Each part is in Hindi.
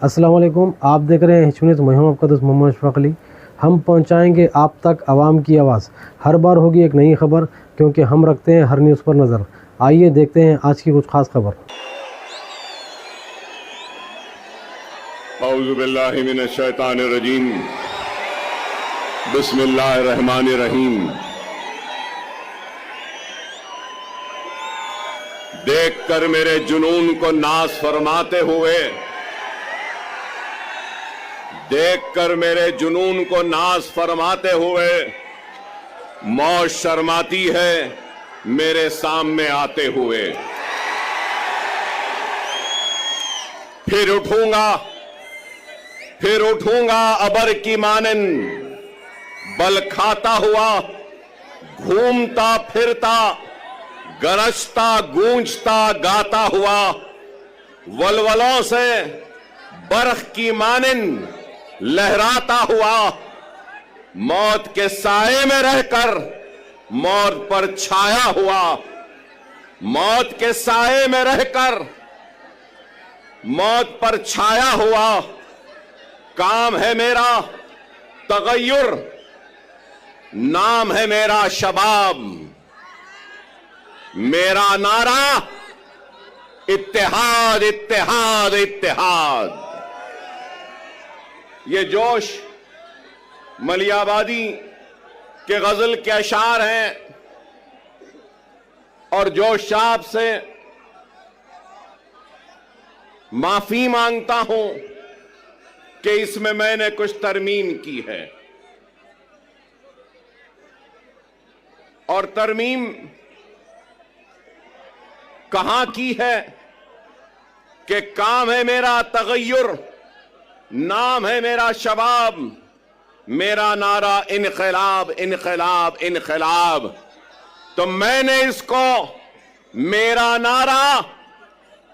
अस्सलाम वालेकुम। आप देख रहे हैं हिचुनित मोहम्मद कदस मोहम्मद अशफाक अली। हम पहुंचाएंगे आप तक आवाम की आवाज़। हर बार होगी एक नई खबर, क्योंकि हम रखते हैं हर न्यूज़ पर नज़र। आइए देखते हैं आज की कुछ खास खबर। औज़ु बिल्लाहि मिनश शैतानिर रजीम, बिस्मिल्लाहिर रहमानिर रहीम। देखकर मेरे जुनून को नाज़ फरमाते हुए, देखकर मेरे जुनून को नाज़ फरमाते हुए मौत शर्माती है मेरे सामने आते हुए। फिर उठूंगा अबर की मानन, बल खाता हुआ, घूमता फिरता, गरजता गूंजता गाता हुआ, वलवलों से बरख की मानन लहराता हुआ, मौत के साए में रहकर मौत पर छाया हुआ, मौत के साए में रहकर मौत पर छाया हुआ। काम है मेरा तगय्युर, नाम है मेरा शबाब, मेरा नारा इत्तेहाद इत्तेहाद इत्तेहाद। ये जोश मलियाबादी के गजल के अशार हैं और जोश साहब से माफी मांगता हूं कि इसमें मैंने कुछ तरमीम की है। और तरमीम कहां की है कि काम है मेरा तगय्युर, नाम है मेरा शबाब, मेरा नारा इनकलाब इनकलाब इनकलाब। तो मैंने इसको मेरा नारा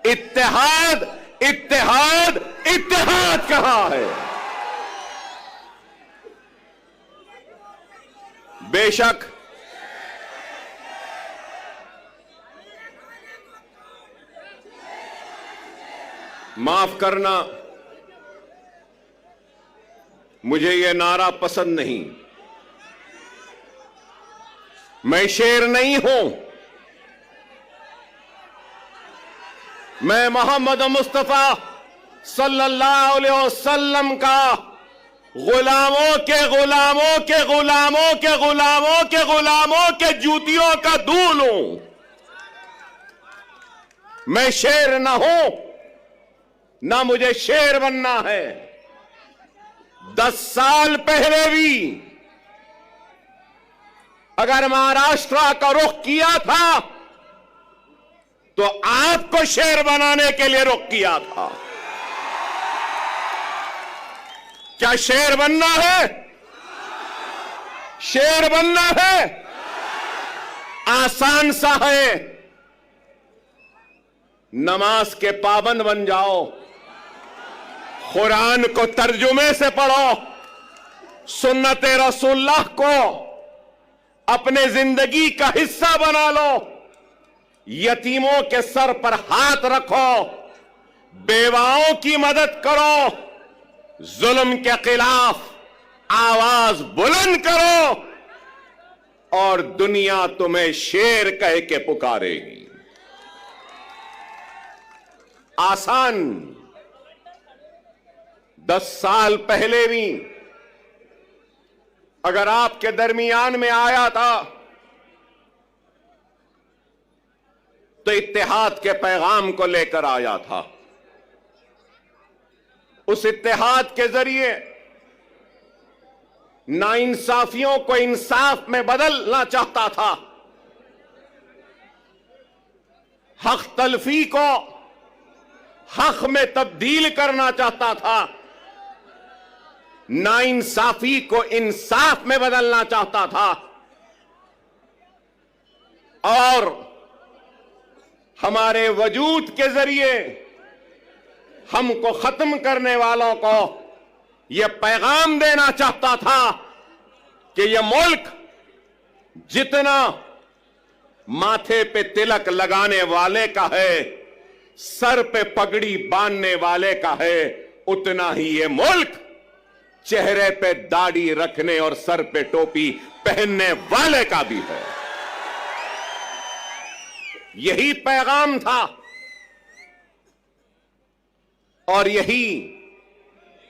इत्तेहाद इत्तेहाद इत्तेहाद कहा है। बेशक माफ करना, मुझे यह नारा पसंद नहीं। मैं शेर नहीं हूं, मैं मोहम्मद मुस्तफा सल्लल्लाहु अलैहि वसल्लम का गुलामों के गुलामों के गुलामों के गुलामों के गुलामों के जूतियों का दूल हूं। मैं शेर ना हूं, ना मुझे शेर बनना है। 10 साल पहले भी अगर महाराष्ट्र का रुख किया था तो आपको शेर बनाने के लिए रुख किया था। क्या शेर बनना है? शेर बनना है आसान सा है। नमाज के पाबंद बन जाओ, कुरान को तर्जुमे से पढ़ो, सुन्नत रसूलुल्लाह को अपने जिंदगी का हिस्सा बना लो, यतीमों के सर पर हाथ रखो, बेवाओं की मदद करो, जुल्म के खिलाफ आवाज बुलंद करो और दुनिया तुम्हें शेर कह के पुकारेगी। आसान 10 साल पहले भी अगर आपके दरमियान में आया था तो इत्तेहाद के पैगाम को लेकर आया था। उस इत्तेहाद के जरिए नाइंसाफियों को इंसाफ में बदलना चाहता था, हक तलफी को हक में तब्दील करना चाहता था, नाइंसाफी को इंसाफ में बदलना चाहता था और हमारे वजूद के जरिए हमको खत्म करने वालों को यह पैगाम देना चाहता था कि यह मुल्क जितना माथे पे तिलक लगाने वाले का है, सर पे पगड़ी बांधने वाले का है, उतना ही ये मुल्क चेहरे पे दाढ़ी रखने और सर पे टोपी पहनने वाले का भी है। यही पैगाम था और यही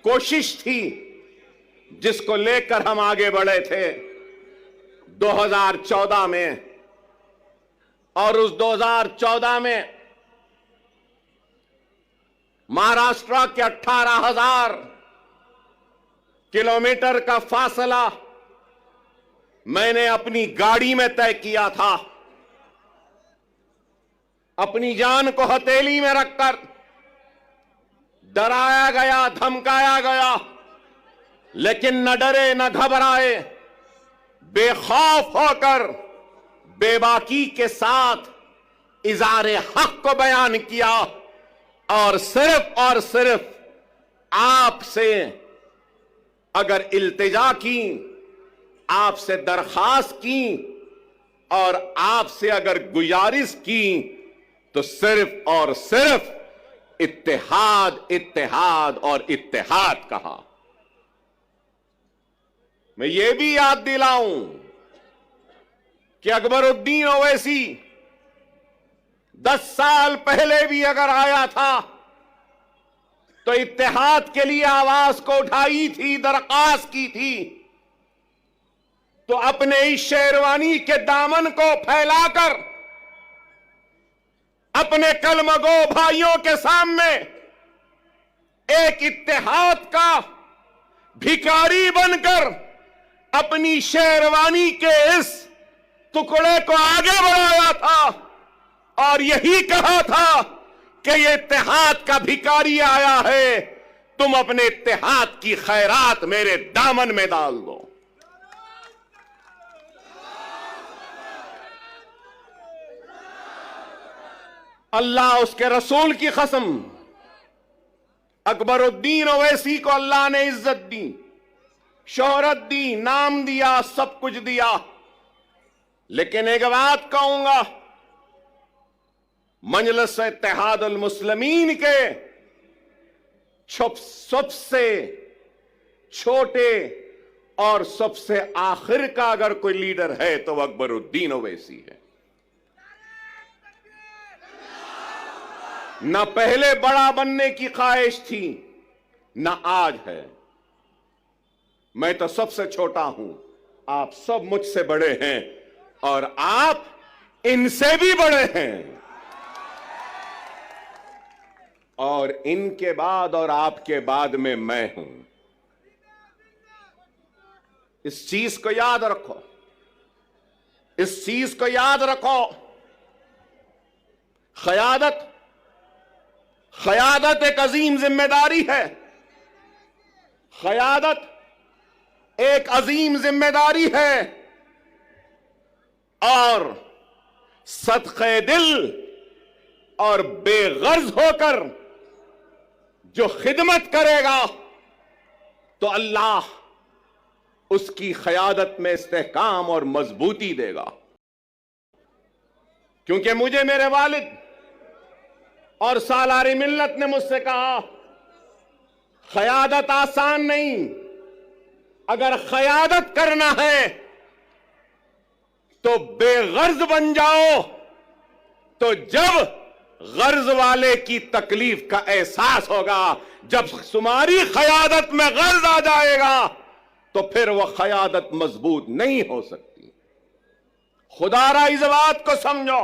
कोशिश थी जिसको लेकर हम आगे बढ़े थे 2014 में। और उस 2014 में महाराष्ट्र के 18,000 किलोमीटर का फासला मैंने अपनी गाड़ी में तय किया था, अपनी जान को हथेली में रखकर। डराया गया, धमकाया गया, लेकिन न डरे न घबराए, बेखौफ होकर बेबाकी के साथ इज़ारे हक को बयान किया और सिर्फ आपसे अगर इल्तिजा की, आपसे दरखास्त की और आपसे अगर गुजारिश की तो सिर्फ और सिर्फ इत्तेहाद, इत्तेहाद और इत्तेहाद कहा। मैं ये भी याद दिलाऊं कि अकबरुद्दीन ओवैसी 10 साल पहले भी अगर आया था तो इत्तेहाद के लिए आवाज को उठाई थी, दरखास्त की थी, तो अपने इस शेरवानी के दामन को फैलाकर अपने कलमगो भाइयों के सामने एक इत्तेहाद का भिखारी बनकर अपनी शेरवानी के इस टुकड़े को आगे बढ़ाया था और यही कहा था कि ये इत्तेहाद का भिखारी आया है, तुम अपने इत्तेहाद की खैरात मेरे दामन में डाल दो। अल्लाह उसके रसूल की कसम, अकबरुद्दीन ओवैसी को अल्लाह ने इज्जत दी, शोहरत दी, नाम दिया, सब कुछ दिया। लेकिन एक बात कहूंगा, मजलिस इत्तेहादुल मुस्लिमीन के सबसे छोटे और सबसे आखिर का अगर कोई लीडर है तो वह अकबरुद्दीन ओवैसी है। न पहले बड़ा बनने की ख्वाहिश थी, न आज है। मैं तो सबसे छोटा हूं, आप सब मुझसे बड़े हैं और आप इनसे भी बड़े हैं। और इनके बाद और आपके बाद में मैं हूं। इस चीज को याद रखो, इस चीज को याद रखो। क़यादत एक अजीम जिम्मेदारी है। क़यादत एक अजीम जिम्मेदारी है और सदक़े दिल और बेगर्ज होकर जो खिदमत करेगा तो अल्लाह उसकी क़यादत में इस्तेहकाम और मजबूती देगा। क्योंकि मुझे मेरे वालिद और सालारी मिल्लत ने मुझसे कहा, क़यादत आसान नहीं, अगर क़यादत करना है तो बेगर्ज बन जाओ, तो जब गर्ज वाले की तकलीफ का एहसास होगा, जब तुम्हारी क़यादत में गर्ज आ जाएगा तो फिर वह क़यादत मजबूत नहीं हो सकती। खुदारा इस बात को समझो,